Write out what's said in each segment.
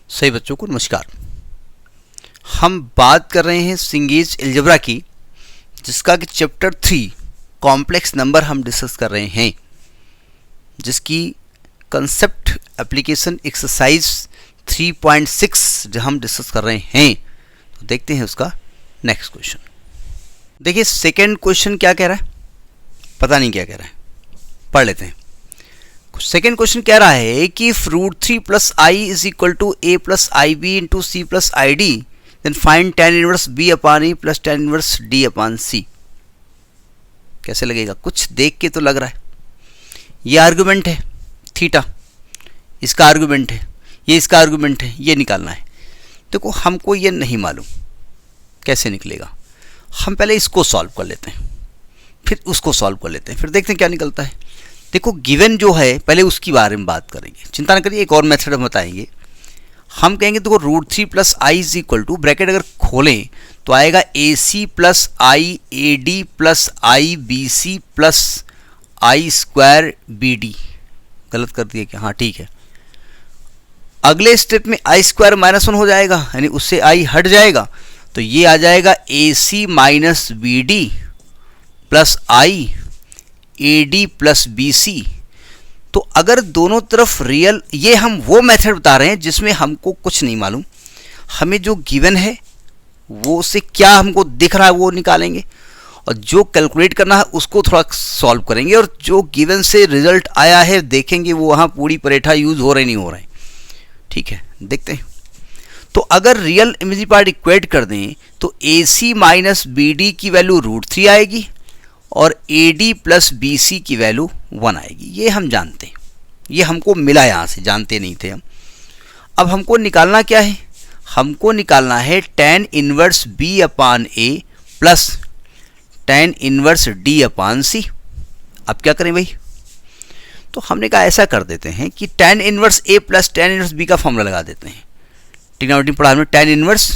सही बच्चों को नमस्कार। हम बात कर रहे हैं सिंगेज अलजेब्रा की, जिसका कि चैप्टर 3 कॉम्प्लेक्स नंबर हम डिस्कस कर रहे हैं, जिसकी कंसेप्ट एप्लीकेशन एक्सरसाइज 3.6 जो हम डिस्कस कर रहे हैं। तो देखते हैं उसका नेक्स्ट क्वेश्चन। देखिए सेकेंड क्वेश्चन क्या कह रहा है, पता नहीं क्या कह रहा है, पढ़ लेते हैं। सेकेंड क्वेश्चन कह रहा है कि √3 + i is equal to a + ib into c + id, then find tan inverse b upon e plus tan inverse d upon c। कैसे लगेगा? कुछ देख के तो लग रहा है ये आर्गुमेंट है थीटा, इसका आर्गुमेंट है, ये इसका आर्गुमेंट है, ये निकालना है। देखो हमको ये नहीं मालूम कैसे निकलेगा, हम पहले इसको सॉल्व कर लेते हैं, फिर उसको सॉल्व कर लेते हैं, फिर देखते हैं क्या निकलता है। देखो गिवन जो है पहले उसकी बारे में बात करेंगे, चिंता न करिए, एक और मेथड हम बताएंगे। हम कहेंगे देखो √3 + i is equal to, bracket अगर खोलें तो आएगा AC + i AD + i BC + i² BD। गलत कर दिया क्या? हाँ ठीक है। अगले स्टेप में i² -1 हो जाएगा, यानी उससे i हट जाएगा, तो ये आ जाएगा AC - BD + i AD + BC। तो अगर दोनों तरफ रियल, ये हम वो मेथड बता रहे हैं जिसमें हमको कुछ नहीं मालूम, हमें जो गिवन है वो से क्या हमको दिख रहा है वो निकालेंगे, और जो कैलकुलेट करना है उसको थोड़ा सॉल्व करेंगे, और जो गिवन से रिजल्ट आया है देखेंगे वो वहाँ पूरी परेठा यूज हो रहे नहीं हो रहे। ठीक है, देखते हैं। तो अगर रियल इमेजिनरी पार्ट इक्वेट कर दें तो AC - BD की वैल्यू √3 आएगी और AD + BC की वैल्यू 1 आएगी। ये हम जानते हैं, ये हमको मिला, यहाँ से जानते नहीं थे हम। अब हमको निकालना क्या है? हमको निकालना है tan inverse B upon A plus tan inverse D upon C। अब क्या करें भाई? तो हमने कहा ऐसा कर देते हैं कि tan inverse A plus tan inverse B का फॉर्मूला लगा देते हैं। ट्रिग्नोमेट्री पढ़ा हमने, tan inverse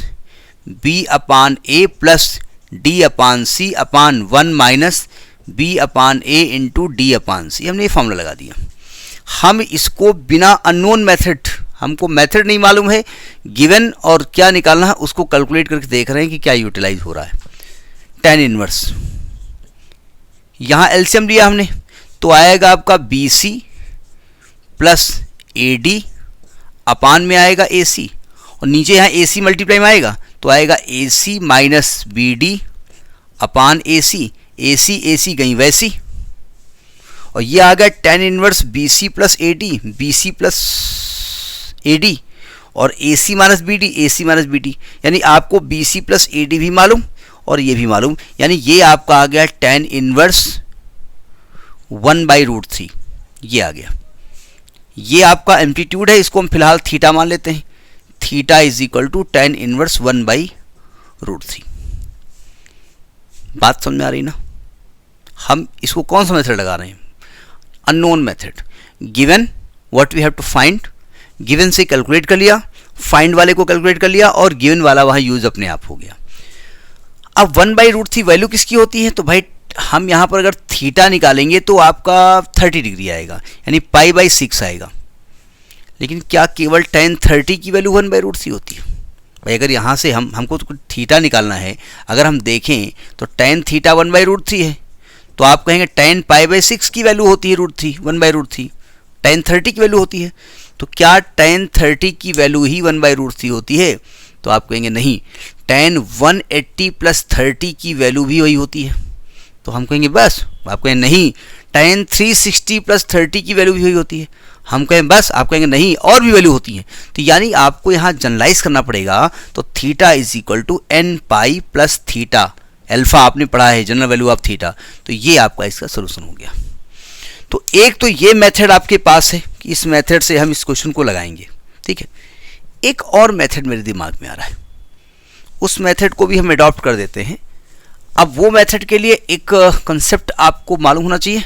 B upon A plus D upon C upon 1 minus B upon A into D upon C। हमने ये फॉर्मूला लगा दिया। हम इसको बिना अननोन मेथड, हमको मेथड नहीं मालूम है, गिवन और क्या निकालना है उसको कैलकुलेट करके देख रहे हैं कि क्या यूटिलाइज हो रहा है। tan इनवर्स, यहाँ एलसीएम लिया हमने, तो आएगा आपका BC प्लस AD अपान में आएगा AC, और नीचे यहाँ AC मल्टीप्लाई में आएगा तो आएगा AC - BD अपान AC, AC गई वैसी, और ये आ गया tan inverse BC plus AD, BC plus AD और AC - BD, AC - BD, यानी आपको BC प्लस AD भी मालूम और ये भी मालूम, यानी ये आपका आ गया tan इनवर्स 1/√3, ये आ गया। ये आपका एम्पलीट्यूड है, इसको हम फिलहाल थीटा मान लेते हैं। Theta is equal to tan inverse 1/√3। बात समझ में आ रही ना? हम इसको कौन सा मेथड लगा रहे हैं? Unknown method. Given what we have to find, given से कैलकुलेट कर लिया, फाइंड वाले को कैलकुलेट कर लिया, और गिवन वाला वहाँ यूज अपने आप हो गया। अब 1/√3 वैल्यू किसकी होती है? तो भाई हम यहाँ पर अगर थीटा निकालेंगे तो आपका 30 डिग्री आएगा, यानी π/6 आएगा। लेकिन क्या केवल tan 30 की वैल्यू 1/√3 होती है? भाई अगर यहाँ से हमको तो थीटा निकालना है, अगर हम देखें तो tan थीटा 1/√3 है, तो आप कहेंगे tan π/6 की वैल्यू होती है √3, 1/√3, tan 30 की वैल्यू होती है। तो क्या tan 30 की वैल्यू ही 1/√3 होती है? तो आप कहेंगे नहीं, tan 180 + 30 की वैल्यू भी वही होती है। तो हम कहेंगे बस, आप कहेंगे नहीं, tan 360 + 30 की वैल्यू भी वही होती है। हम कहें बस, आप कहेंगे नहीं और भी वैल्यू होती है। तो यानी आपको यहाँ जनरलाइज करना पड़ेगा। तो theta is equal to nπ + theta, alpha आपने पढ़ा है, जनरल वैल्यू ऑफ थीटा। तो ये आपका इसका सोल्यूशन हो गया। तो एक तो ये मेथड आपके पास है कि इस मेथड से हम इस क्वेश्चन को लगाएंगे, ठीक है। एक और मेथड मेरे दिमाग में आ रहा है, उस मेथड को भी हम अडॉप्ट कर देते हैं। अब वो मेथड के लिए एक कंसेप्ट आपको मालूम होना चाहिए,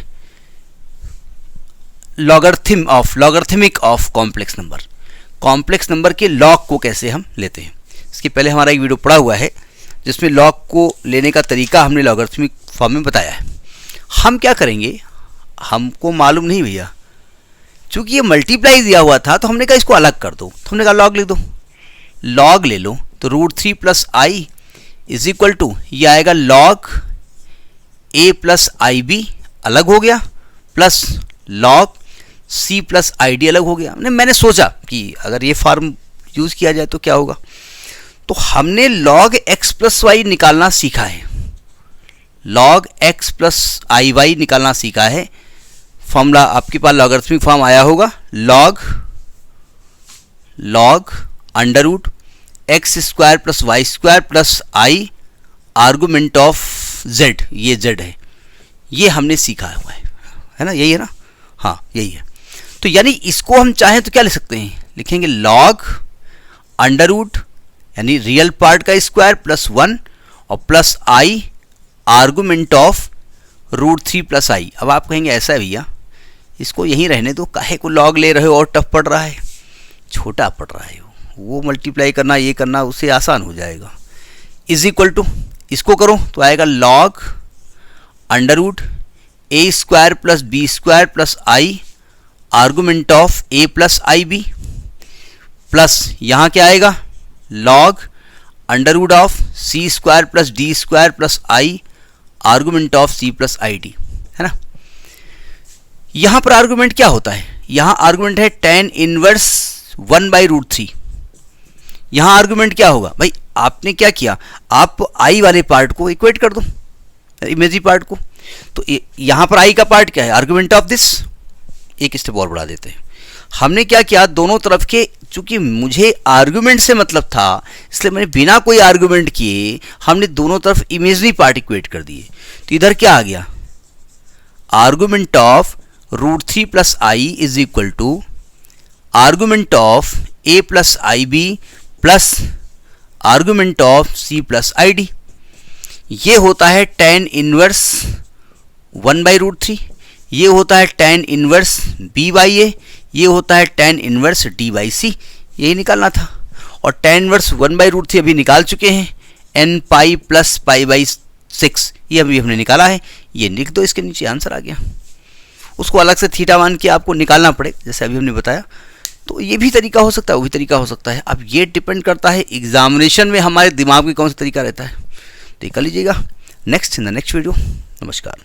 logarithmic of complex number. Complex number के लॉग को कैसे हम लेते हैं, इसके पहले हमारा एक वीडियो पड़ा हुआ है जिसमें लॉग को लेने का तरीका हमने लॉगरिथमिक फॉर्म में बताया है। हम क्या करेंगे, हमको मालूम नहीं भैया, चूंकि ये मल्टीप्लाई दिया हुआ था तो हमने कहा इसको अलग कर दो, तो हमने कहा लॉग लिख दो। लॉग ले लो तो √3 plus I is equal to ये आएगा log A plus I B अलग हो गया plus log C plus I D अलग हो गया। मैंने सोचा कि अगर ये फॉर्म यूज़ किया जाए तो क्या होगा, तो हमने log x प्लस वाई निकालना सीखा है, log x प्लस आई वाई निकालना सीखा है। फॉर्मूला आपके पास लॉगरिथमिक फॉर्म आया होगा, log under root X square plus Y square plus I argument of z, ये z है, ये हमने सीखा हुआ है ना, यही है ना, हाँ यही है। तो यानी इसको हम चाहें तो क्या लिख सकते हैं, लिखेंगे log अंडर रूट यानी रियल पार्ट का स्क्वायर प्लस 1 और plus I argument of √3 plus i. अब आप कहेंगे ऐसा है भैया इसको यहीं रहने दो, काहे को लॉग ले रहे हो और टफ पड़ रहा है, छोटा पड़ रहा है, वो मल्टीप्लाई करना ये करना उससे आसान हो जाएगा। इज इक्वल टू इसको करो तो आएगा log under root A square plus B square plus I argument of A plus I B plus यहाँ क्या आएगा log under root of C square plus D square plus I argument of C plus I D, है ना। यहाँ पर argument क्या होता है, यहाँ आर्गूमेंट है tan इनवर्स 1/√3। यहाँ आर्गूमेंट क्या होगा भाई, आपने क्या किया, आप आई वाले पार्ट को इक्वेट कर दो इमेजी पार्ट को, तो यहाँ पर आई का पार्ट क्या है, आर्गूमेंट ऑफ दिस। एक स्टेप और बढ़ा देते हैं, हमने क्या किया, दोनों तरफ के, चूंकि मुझे आर्गुमेंट से मतलब था इसलिए मैंने बिना कोई आर्गुमेंट किए हमने दोनों तरफ इमेजरी पार्ट इक्वेट कर दिए। तो इधर क्या आ गया, argument of √3 plus I is equal to argument of A plus I B plus argument of C plus I D. ये होता है tan इनवर्स 1/√3, ये होता है tan इनवर्स b बाई ए, ये होता है tan इनवर्स d बाई सी, यही निकालना था। और tan इनवर्स 1/√3 अभी निकाल चुके हैं, n pi plus pi by 6 ये अभी हमने निकाला है, ये लिख दो, इसके नीचे आंसर आ गया। उसको अलग से थीटा मान के आपको निकालना पड़े जैसे अभी हमने बताया, तो ये भी तरीका हो सकता है, वो भी तरीका हो सकता है। अब ये डिपेंड करता है एग्जामिनेशन में हमारे दिमाग में कौन सा तरीका रहता है, तो कर लीजिएगा। Next in the next video, नमस्कार।